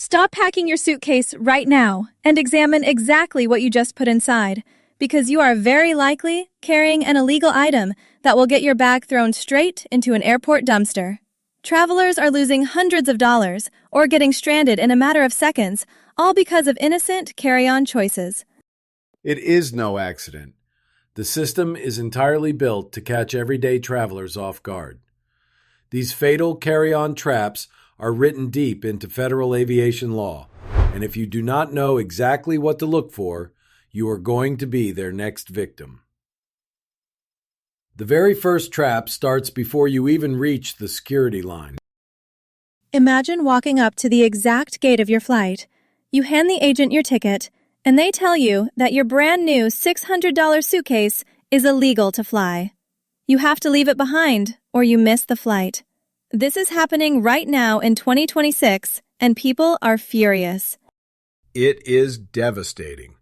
Stop packing your suitcase right now and examine exactly what you just put inside, because you are very likely carrying an illegal item that will get your bag thrown straight into an airport dumpster. Travelers are losing hundreds of dollars or getting stranded in a matter of seconds, all because of innocent carry-on choices. It is no accident. The system is entirely built to catch everyday travelers off guard. These fatal carry-on traps are written deep into federal aviation law, and if you do not know exactly what to look for, you are going to be their next victim. The very first trap starts before you even reach the security line. Imagine walking up to the exact gate of your flight. You hand the agent your ticket, and they tell you that your brand new $600 suitcase is illegal to fly. You have to leave it behind, or you miss the flight. This is happening right now in 2026, and people are furious. It is devastating.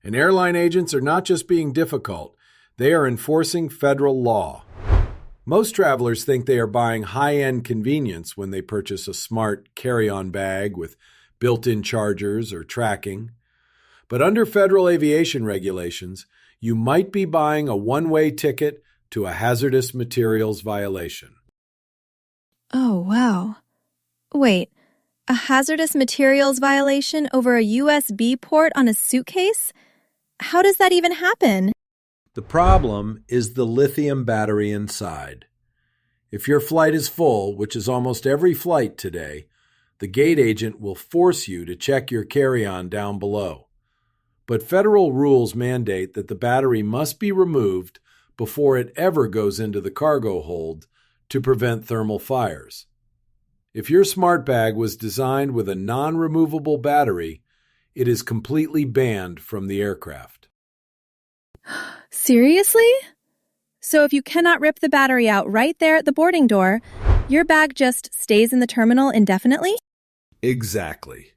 And airline agents are not just being difficult, they are enforcing federal law. Most travelers think they are buying high-end convenience when they purchase a smart carry-on bag with built-in chargers or tracking. But under federal aviation regulations, you might be buying a one-way ticket to a hazardous materials violation. Oh, wow. Wait, a hazardous materials violation over a USB port on a suitcase? How does that even happen? The problem is the lithium battery inside. If your flight is full, which is almost every flight today, the gate agent will force you to check your carry-on down below. But federal rules mandate that the battery must be removed before it ever goes into the cargo hold to prevent thermal fires. If your smart bag was designed with a non-removable battery, it is completely banned from the aircraft. Seriously? So if you cannot rip the battery out right there at the boarding door, your bag just stays in the terminal indefinitely? Exactly.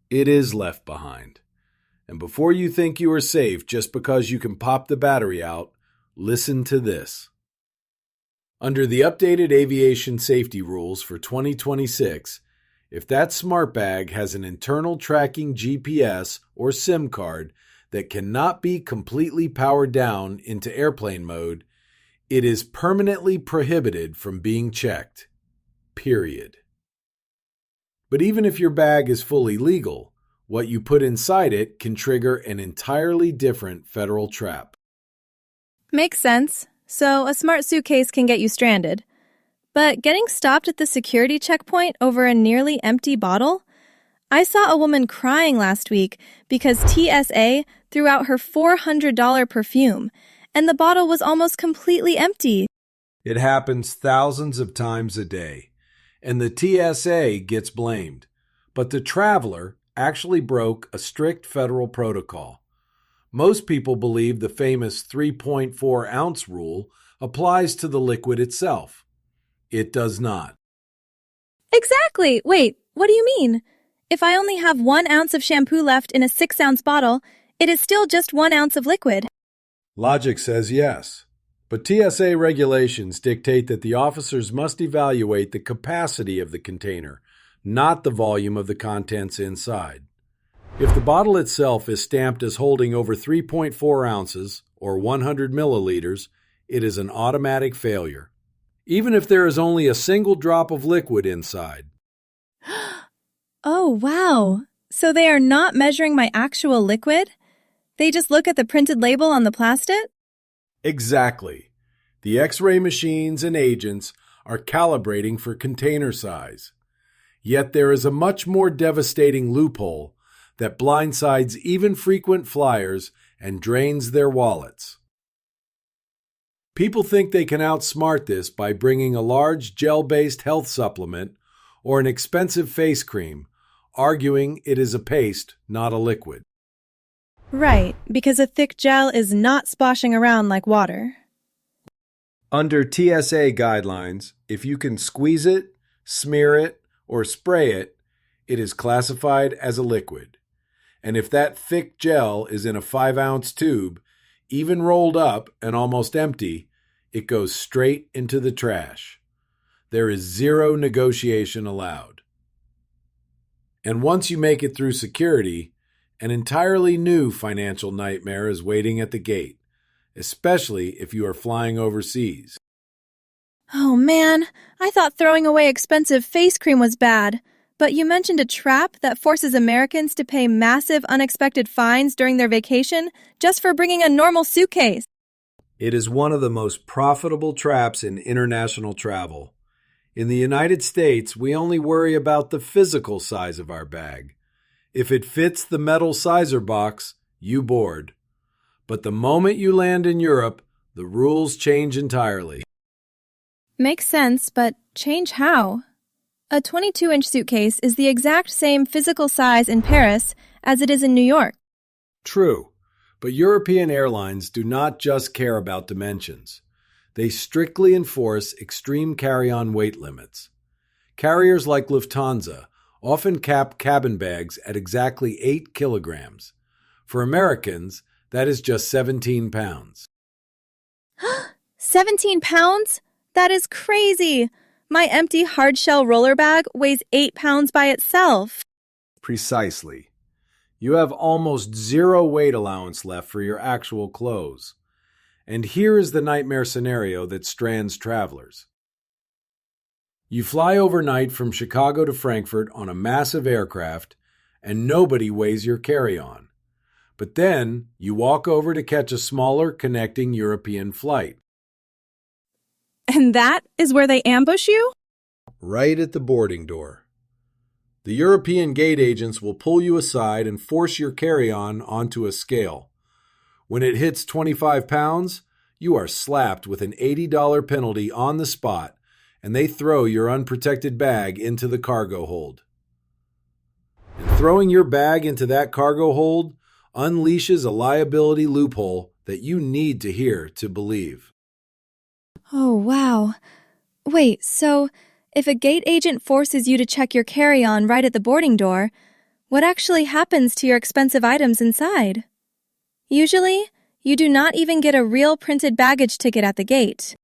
It is left behind. And before you think you are safe just because you can pop the battery out, listen to this. Under the updated aviation safety rules for 2026, if that smart bag has an internal tracking GPS or SIM card that cannot be completely powered down into airplane mode, it is permanently prohibited from being checked. Period. But even if your bag is fully legal, what you put inside it can trigger an entirely different federal trap. Makes sense. So a smart suitcase can get you stranded. But getting stopped at the security checkpoint over a nearly empty bottle? I saw a woman crying last week because TSA threw out her $400 perfume, and the bottle was almost completely empty. It happens thousands of times a day, and the TSA gets blamed. But the traveler actually broke a strict federal protocol. Most people believe the famous 3.4-ounce rule applies to the liquid itself. It does not. Exactly! Wait, what do you mean? If I only have 1 ounce of shampoo left in a 6-ounce bottle, it is still just 1 ounce of liquid. Logic says yes, but TSA regulations dictate that the officers must evaluate the capacity of the container, not the volume of the contents inside. If the bottle itself is stamped as holding over 3.4 ounces, or 100 milliliters, it is an automatic failure, even if there is only a single drop of liquid inside. Oh, wow. So they are not measuring my actual liquid? They just look at the printed label on the plastic? Exactly. The X-ray machines and agents are calibrating for container size. Yet there is a much more devastating loophole that blindsides even frequent flyers and drains their wallets. People think they can outsmart this by bringing a large gel-based health supplement or an expensive face cream, arguing it is a paste, not a liquid. Right, because a thick gel is not splashing around like water. Under TSA guidelines, if you can squeeze it, smear it, or spray it, it is classified as a liquid. And if that thick gel is in a 5-ounce tube, even rolled up and almost empty, it goes straight into the trash. There is zero negotiation allowed. And once you make it through security, an entirely new financial nightmare is waiting at the gate, especially if you are flying overseas. Oh man, I thought throwing away expensive face cream was bad, but you mentioned a trap that forces Americans to pay massive unexpected fines during their vacation just for bringing a normal suitcase. It is one of the most profitable traps in international travel. In the United States, we only worry about the physical size of our bag. If it fits the metal sizer box, you board. But the moment you land in Europe, the rules change entirely. Makes sense, but change how? A 22-inch suitcase is the exact same physical size in Paris as it is in New York. True, but European airlines do not just care about dimensions. They strictly enforce extreme carry-on weight limits. Carriers like Lufthansa often cap cabin bags at exactly 8 kilograms. For Americans, that is just 17 pounds. 17 pounds? That is crazy! My empty hard-shell roller bag weighs 8 pounds by itself. Precisely. You have almost zero weight allowance left for your actual clothes. And here is the nightmare scenario that strands travelers. You fly overnight from Chicago to Frankfurt on a massive aircraft, and nobody weighs your carry-on. But then you walk over to catch a smaller connecting European flight. And that is where they ambush you? Right at the boarding door. The European gate agents will pull you aside and force your carry-on onto a scale. When it hits 25 pounds, you are slapped with an $80 penalty on the spot, and they throw your unprotected bag into the cargo hold. And throwing your bag into that cargo hold unleashes a liability loophole that you need to hear to believe. Oh, wow. Wait, so if a gate agent forces you to check your carry-on right at the boarding door, what actually happens to your expensive items inside? Usually, you do not even get a real printed baggage ticket at the gate.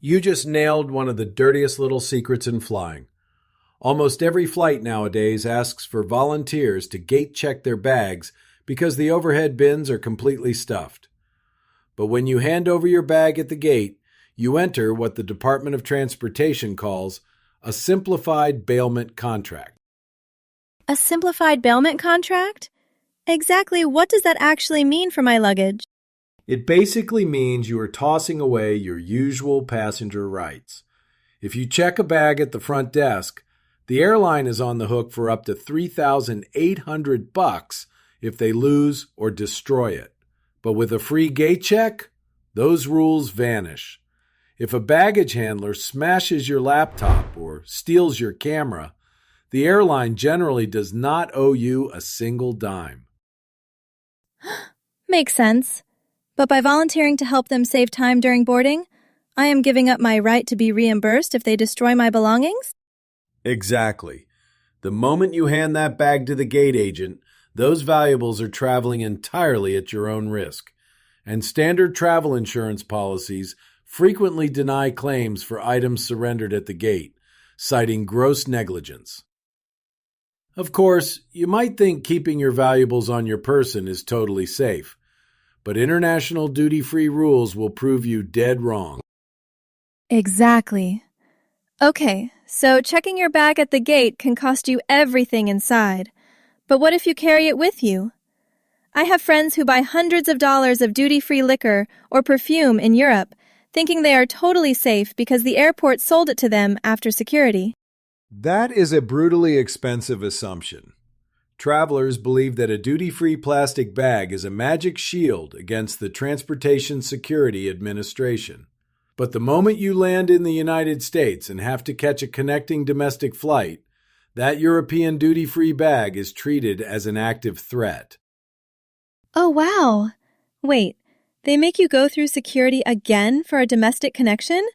You just nailed one of the dirtiest little secrets in flying. Almost every flight nowadays asks for volunteers to gate check their bags because the overhead bins are completely stuffed. But when you hand over your bag at the gate, you enter what the Department of Transportation calls a simplified bailment contract. A simplified bailment contract? Exactly what does that actually mean for my luggage? It basically means you are tossing away your usual passenger rights. If you check a bag at the front desk, the airline is on the hook for up to $3,800 if they lose or destroy it. But with a free gate check, those rules vanish. If a baggage handler smashes your laptop or steals your camera, the airline generally does not owe you a single dime. Makes sense. But by volunteering to help them save time during boarding, I am giving up my right to be reimbursed if they destroy my belongings? Exactly. The moment you hand that bag to the gate agent, those valuables are traveling entirely at your own risk. And standard travel insurance policies frequently deny claims for items surrendered at the gate, citing gross negligence. Of course, you might think keeping your valuables on your person is totally safe, but international duty-free rules will prove you dead wrong. Exactly. Okay, so checking your bag at the gate can cost you everything inside. But what if you carry it with you? I have friends who buy hundreds of dollars of duty-free liquor or perfume in Europe, thinking they are totally safe because the airport sold it to them after security. That is a brutally expensive assumption. Travelers believe that a duty-free plastic bag is a magic shield against the Transportation Security Administration. But the moment you land in the United States and have to catch a connecting domestic flight, that European duty-free bag is treated as an active threat. Oh, wow. Wait, they make you go through security again for a domestic connection?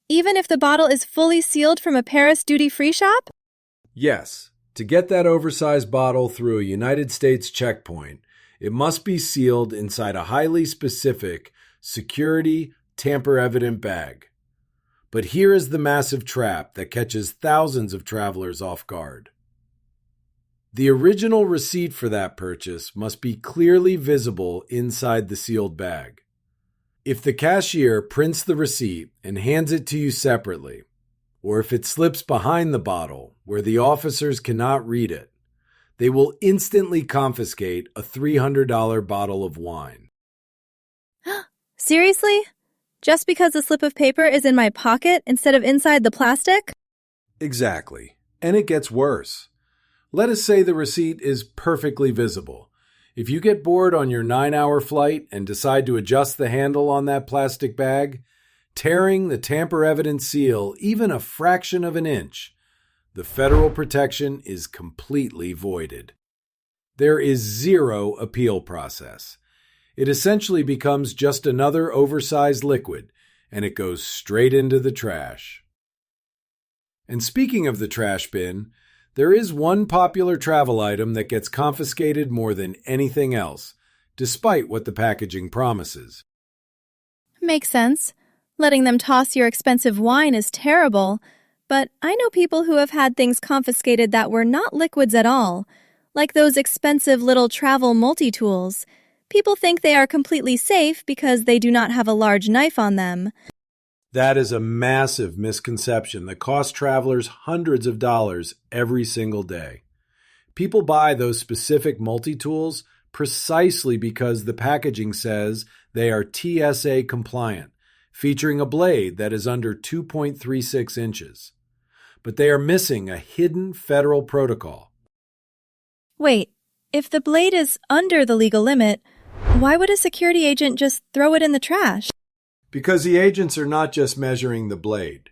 Even if the bottle is fully sealed from a Paris duty-free shop? Yes. To get that oversized bottle through a United States checkpoint, it must be sealed inside a highly specific, security, tamper-evident bag. But here is the massive trap that catches thousands of travelers off guard. The original receipt for that purchase must be clearly visible inside the sealed bag. If the cashier prints the receipt and hands it to you separately, or if it slips behind the bottle where the officers cannot read it, they will instantly confiscate a $300 bottle of wine. Seriously? Just because a slip of paper is in my pocket instead of inside the plastic? Exactly. And it gets worse. Let us say the receipt is perfectly visible. If you get bored on your 9-hour flight and decide to adjust the handle on that plastic bag, tearing the tamper-evident seal even a fraction of an inch, the federal protection is completely voided. There is zero appeal process. It essentially becomes just another oversized liquid, and it goes straight into the trash. And speaking of the trash bin, there is one popular travel item that gets confiscated more than anything else, despite what the packaging promises. Makes sense. Letting them toss your expensive wine is terrible, but I know people who have had things confiscated that were not liquids at all, like those expensive little travel multi-tools. People think they are completely safe because they do not have a large knife on them. That is a massive misconception that costs travelers hundreds of dollars every single day. People buy those specific multi-tools precisely because the packaging says they are TSA compliant, featuring a blade that is under 2.36 inches. But they are missing a hidden federal protocol. Wait, if the blade is under the legal limit, why would a security agent just throw it in the trash? Because the agents are not just measuring the blade.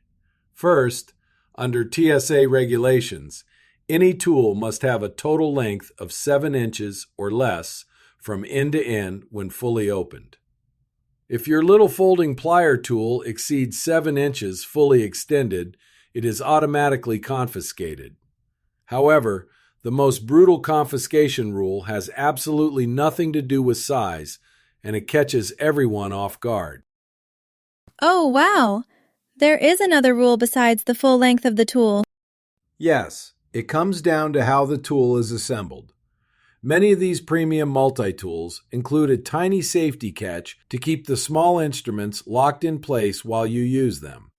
First, under TSA regulations, any tool must have a total length of 7 inches or less from end to end when fully opened. If your little folding plier tool exceeds 7 inches fully extended, it is automatically confiscated. However, the most brutal confiscation rule has absolutely nothing to do with size, and it catches everyone off guard. Oh, wow. There is another rule besides the full length of the tool. Yes, it comes down to how the tool is assembled. Many of these premium multi-tools include a tiny safety catch to keep the small instruments locked in place while you use them.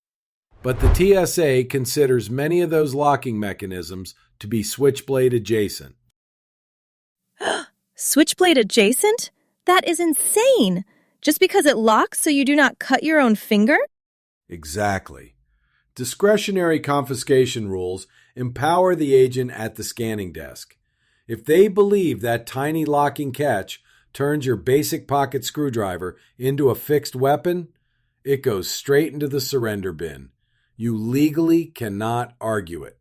But the TSA considers many of those locking mechanisms to be switchblade adjacent. Switchblade adjacent? That is insane! Just because it locks so you do not cut your own finger? Exactly. Discretionary confiscation rules empower the agent at the scanning desk. If they believe that tiny locking catch turns your basic pocket screwdriver into a fixed weapon, it goes straight into the surrender bin. You legally cannot argue it.